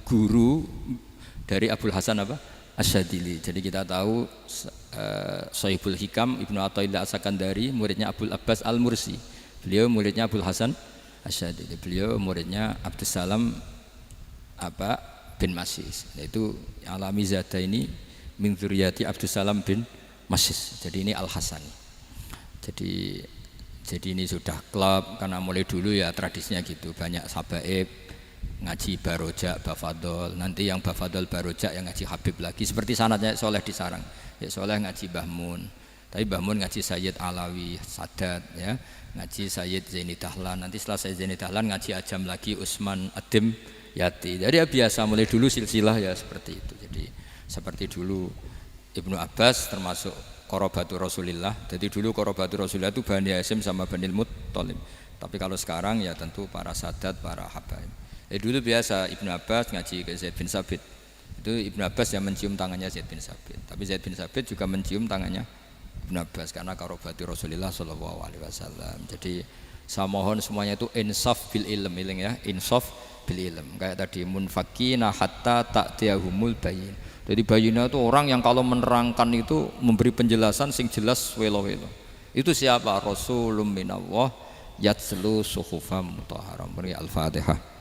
guru dari Abul Hasan apa? Asyadili. Jadi kita tahu Sohibul Hikam Ibnu Athaillah As-Sakandari muridnya Abul Abbas Al-Mursi. Beliau muridnya Abul Hasan Asyadili. Beliau muridnya Abdus Salam bin Masis. Yaitu Alami Zada ini min dzurriyyati Abdus Salam bin Masis. Jadi ini Al-Hasani. Jadi ini sudah klub karena mulai dulu ya tradisinya gitu. Banyak sabaib ngaji Barojak, Bafadol. Nanti yang Bafadol Barojak yang ngaji Habib lagi. Seperti sanadnya Soleh di Sarang. Ya Soleh ngaji Bahmun. Tapi Bahmun ngaji Sayyid Alawi Sadat ya. Ngaji Sayyid Zaini Dahlan, nanti setelah Sayyid Zaini Dahlan ngaji Ajam lagi Usman Adim Yati. Jadi ya biasa mulai dulu silsilah ya seperti itu. Jadi seperti dulu Ibnu Abbas termasuk Qorobatul Rasulillah. Jadi dulu Qorobatul Rasulillah itu Bani Hasyim sama Bani Muttalib. Tapi kalau sekarang ya tentu para sadat, para habaib. Dulu biasa Ibnu Abbas ngaji ke Zaid bin Sabit. Itu Ibnu Abbas yang mencium tangannya Zaid bin Sabit. Tapi Zaid bin Sabit juga mencium tangannya Ibnu Abbas karena karobati Rasulullah Shallallahu Alaihi Wasallam. Jadi saya mohon semuanya itu insaf bil ilm, ya, insaf bil ilm. Kayak tadi munfakina hatta ta'tiyahumul bayin. Jadi bayinah itu orang yang kalau menerangkan itu memberi penjelasan sing jelas welo-welo. Itu siapa? Rasulun minallah yatslu suhufam mutahharam. Al-Fatihah.